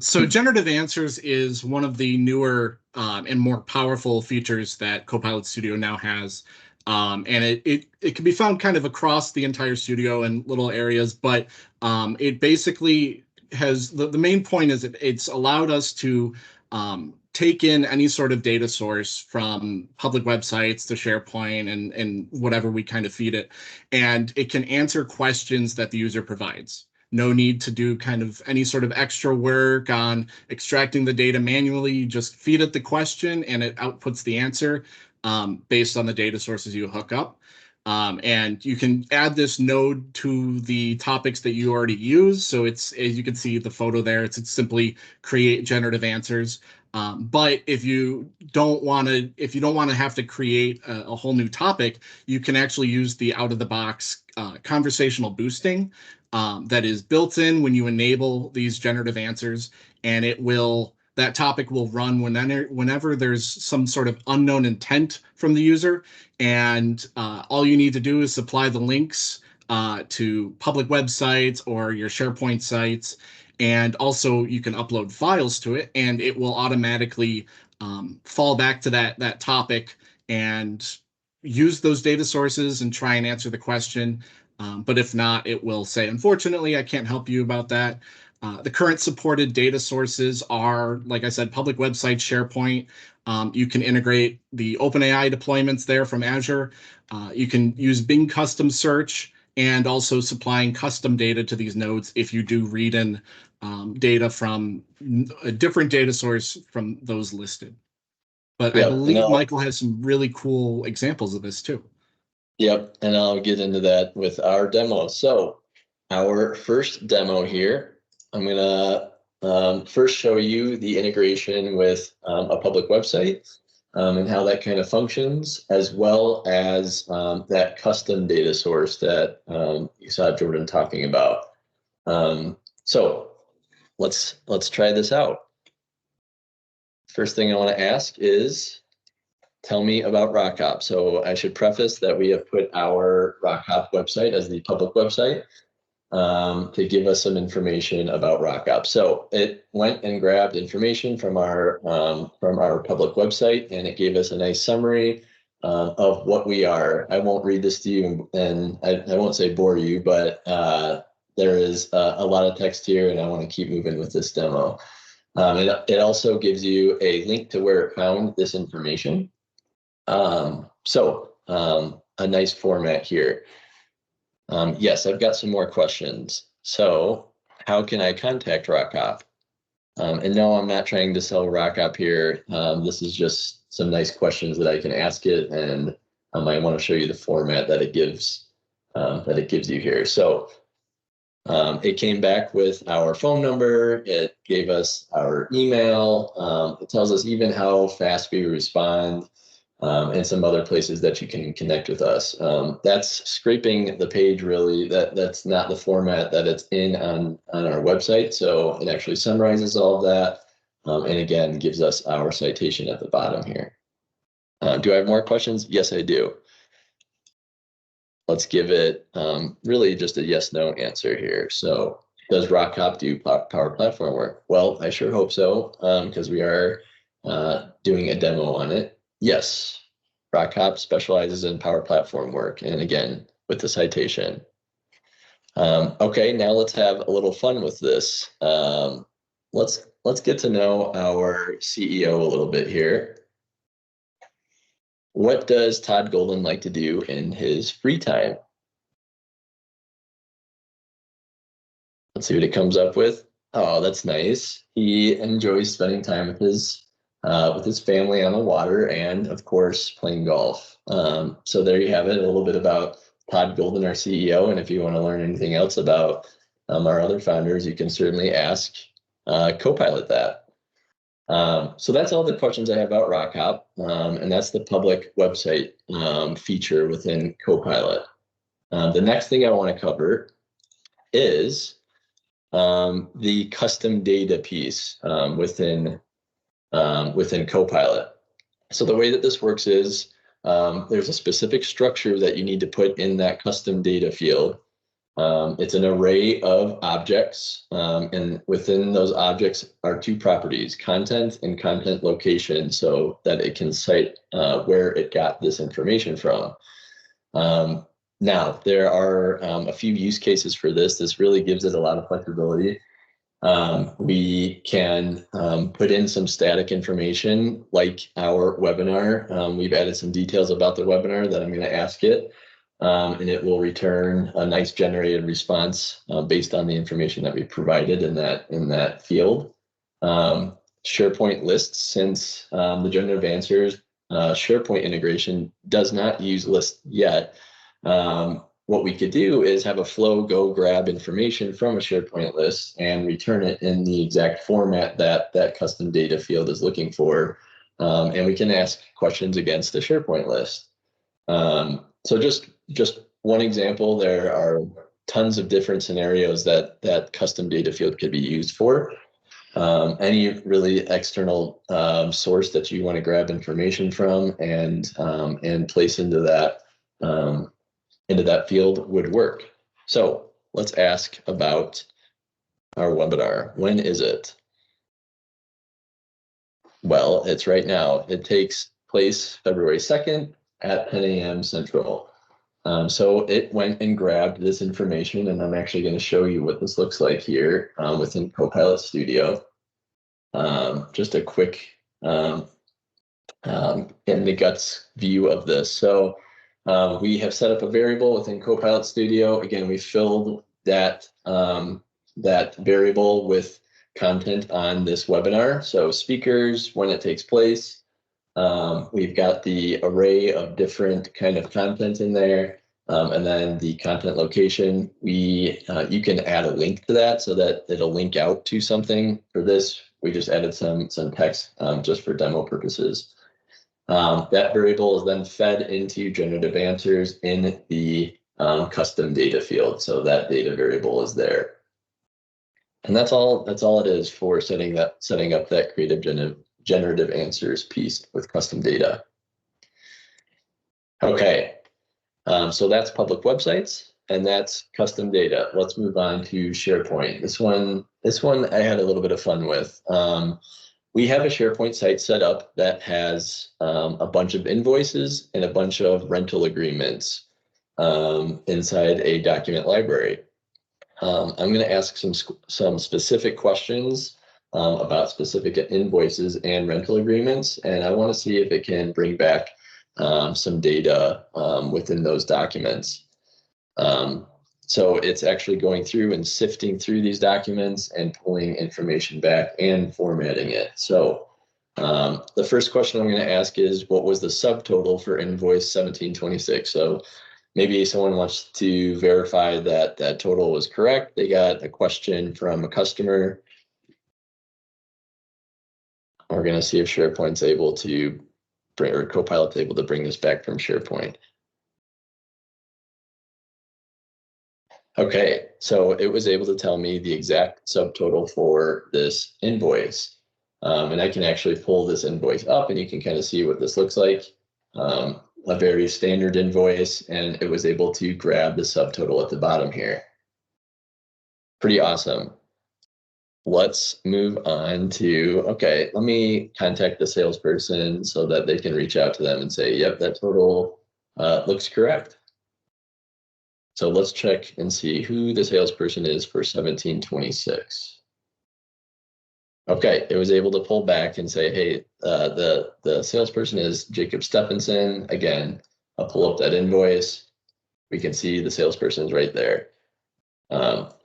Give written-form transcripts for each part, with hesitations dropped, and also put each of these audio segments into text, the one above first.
So Generative Answers is one of the newer and more powerful features that Copilot Studio now has. And it can be found kind of across the entire studio in little areas, but it basically has the main point is it's allowed us to take in any sort of data source from public websites to SharePoint and whatever we kind of feed it. And it can answer questions that the user provides. No need to do kind of any sort of extra work on extracting the data manually. You just feed it the question and it outputs the answer based on the data sources you hook up. And you can add this node to the topics that you already use. So it's, as you can see the photo there, it's simply create generative answers. But if you don't want to have to create a whole new topic, you can actually use the out-of-the-box conversational boosting that is built in when you enable these generative answers, and that topic will run whenever there's some sort of unknown intent from the user, and all you need to do is supply the links to public websites or your SharePoint sites, and also you can upload files to it, and it will automatically fall back to that topic and use those data sources and try and answer the question. But if not, it will say, unfortunately, I can't help you about that. The current supported data sources are, like I said, public websites, SharePoint. You can integrate the OpenAI deployments there from Azure. You can use Bing custom search and also supplying custom data to these nodes if you do read in data from a different data source from those listed. But I believe Michael has some really cool examples of this too. Yep, and I'll get into that with our demo. So our first demo here, I'm gonna first show you the integration with a public website and how that kind of functions, as well as that custom data source that you saw Jordan talking about. So let's try this out. First thing I want to ask is, tell me about RockHop. So I should preface that we have put our RockHop website as the public website to give us some information about RockHop. So it went and grabbed information from our public website, and it gave us a nice summary of what we are. I won't read this to you, and I won't say bore you, but there is a lot of text here, and I want to keep moving with this demo. It also gives you a link to where it found this information. A nice format here. Yes, I've got some more questions. So how can I contact RockHop? And no, I'm not trying to sell RockHop here. This is just some nice questions that I can ask it, and I want to show you the format that it gives you here. So it came back with our phone number. It gave us our email. It tells us even how fast we respond. And some other places that you can connect with us. That's scraping the page, really. That's not the format that it's in on our website. So it actually summarizes all of that, and again, gives us our citation at the bottom here. Do I have more questions? Yes, I do. Let's give it really just a yes/no answer here. So does RockHop do Power Platform work? Well, I sure hope so, because we are doing a demo on it. Yes, RockHop specializes in Power Platform work, and again, with the citation. Okay, now let's have a little fun with this. Let's get to know our CEO a little bit here. What does Todd Golden like to do in his free time? Let's see what it comes up with. Oh, that's nice. He enjoys spending time with his family on the water, and of course playing golf. So there you have it, a little bit about Todd Golden, our CEO. And if you want to learn anything else about our other founders, you can certainly ask Copilot that. So that's all the questions I have about RockHop, and that's the public website feature within Copilot. The next thing I want to cover is the custom data piece within Copilot. So the way that this works is there's a specific structure that you need to put in that custom data field. It's an array of objects, and within those objects are two properties, content and content location, so that it can cite where it got this information from. Now, there are a few use cases for this. This really gives it a lot of flexibility. We can put in some static information like our webinar. We've added some details about the webinar that I'm going to ask it, and it will return a nice generated response based on the information that we provided in that field. SharePoint lists, since the Generative Answers SharePoint integration does not use lists yet. What we could do is have a flow go grab information from a SharePoint list and return it in the exact format that that custom data field is looking for. And we can ask questions against the SharePoint list. So just one example, there are tons of different scenarios that that custom data field could be used for. Any really external source that you want to grab information from and place into that field would work. So let's ask about our webinar. When is it? Well, it's right now. It takes place February 2nd at 10 a.m. Central. So it went and grabbed this information, and I'm actually going to show you what this looks like here within Copilot Studio. Just a quick in the guts view of this. So we have set up a variable within Copilot Studio. Again, we filled that that variable with content on this webinar. So speakers, when it takes place. We've got the array of different kind of content in there. And then the content location, you can add a link to that so that it'll link out to something. For this, we just added some text just for demo purposes. That variable is then fed into Generative Answers in the custom data field. So that data variable is there. And that's all it is for setting up that creative Generative Answers piece with custom data. Okay, so that's public websites and that's custom data. Let's move on to SharePoint. This one I had a little bit of fun with. We have a SharePoint site set up that has a bunch of invoices and a bunch of rental agreements inside a document library. I'm going to ask some specific questions about specific invoices and rental agreements, and I want to see if it can bring back some data within those documents. So it's actually going through and sifting through these documents and pulling information back and formatting it. So the first question I'm going to ask is, what was the subtotal for invoice 1726? So maybe someone wants to verify that that total was correct. They got a question from a customer. We're going to see if SharePoint's able to bring, or Copilot's able to bring this back from SharePoint. Okay, so it was able to tell me the exact subtotal for this invoice. And I can actually pull this invoice up and you can kind of see what this looks like. A very standard invoice, and it was able to grab the subtotal at the bottom here. Pretty awesome. Let's move on to, okay, let me contact the salesperson so that they can reach out to them and say, yep, that total looks correct. So let's check and see who the salesperson is for 1726. Okay, it was able to pull back and say, hey, the salesperson is Jacob Stephenson. Again, I'll pull up that invoice. We can see the salesperson is right there.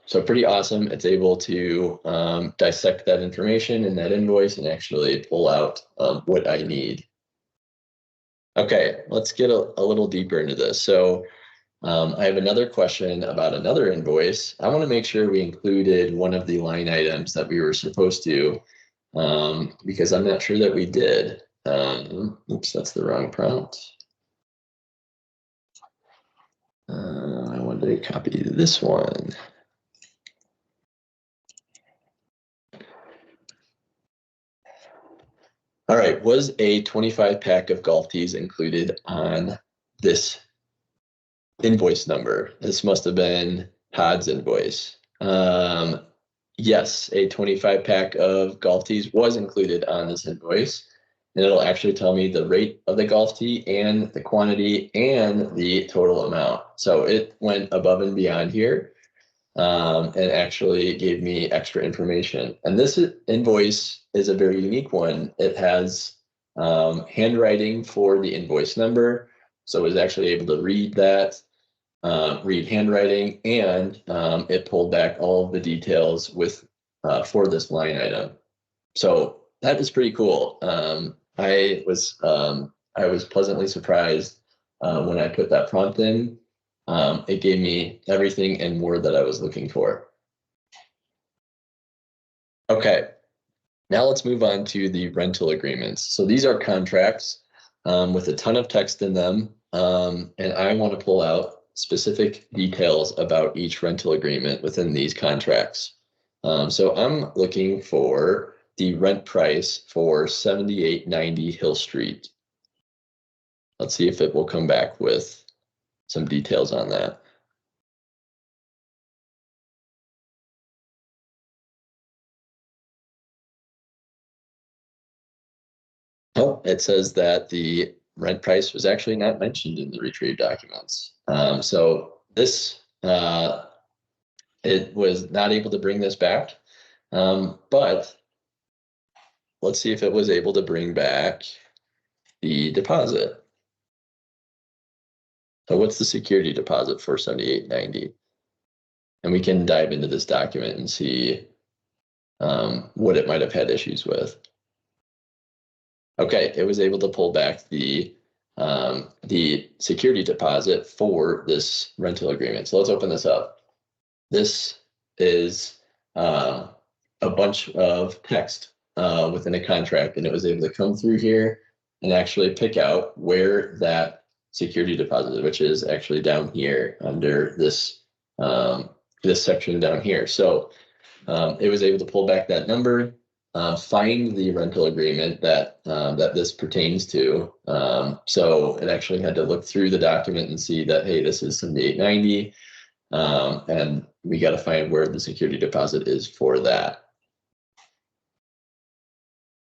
So pretty awesome. It's able to dissect that information in that invoice and actually pull out what I need. Okay, let's get a little deeper into this. So I have another question about another invoice. I want to make sure we included one of the line items that we were supposed to, because I'm not sure that we did. Oops, that's the wrong prompt. I wanted to copy this one. All right, was a 25 pack of golf tees included on this invoice number? This must have been Todd's invoice. Yes, a 25-pack of golf tees was included on this invoice. And it'll actually tell me the rate of the golf tee and the quantity and the total amount. So it went above and beyond here, and actually gave me extra information. And this invoice is a very unique one. It has handwriting for the invoice number. So it was actually able to read that, read handwriting, and it pulled back all of the details for this line item. So that is pretty cool. I was pleasantly surprised when I put that prompt in. It gave me everything and more that I was looking for. Okay, now let's move on to the rental agreements. So these are contracts with a ton of text in them, and I want to pull out specific details about each rental agreement within these contracts. So I'm looking for the rent price for 7890 Hill Street. Let's see if it will come back with some details on that. Oh, it says that the rent price was actually not mentioned in the retrieved documents. So this, it was not able to bring this back, but let's see if it was able to bring back the deposit. So what's the security deposit for 7890? And we can dive into this document and see what it might have had issues with. Okay, it was able to pull back the security deposit for this rental agreement. So let's open this up. This is a bunch of text within a contract, and it was able to come through here and actually pick out where that security deposit, which is actually down here under this this section down here. So it was able to pull back that number, find the rental agreement that that this pertains to. So it actually had to look through the document and see that, hey, this is 7890, and we got to find where the security deposit is for that.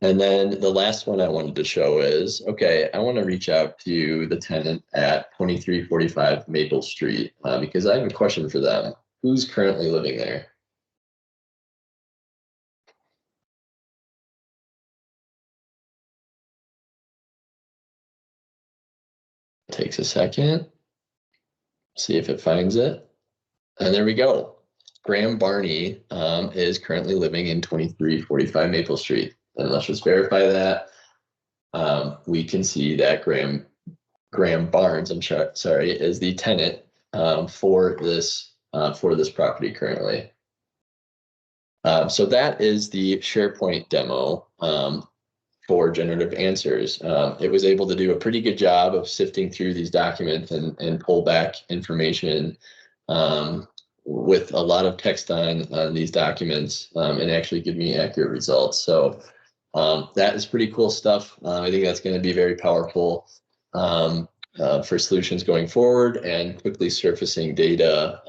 And then the last one I wanted to show is, okay, I want to reach out to the tenant at 2345 Maple Street because I have a question for them. Who's currently living there? Takes a second. See if it finds it. And there we go. Graham Barney is currently living in 2345 Maple Street. And let's just verify that. We can see that Graham Barnes, sorry, is the tenant for this property currently. So that is the SharePoint demo for Generative Answers. It was able to do a pretty good job of sifting through these documents and pull back information with a lot of text on these documents and actually give me accurate results. So that is pretty cool stuff. I think that's going to be very powerful for solutions going forward and quickly surfacing data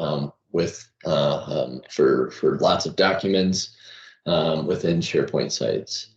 for lots of documents within SharePoint sites.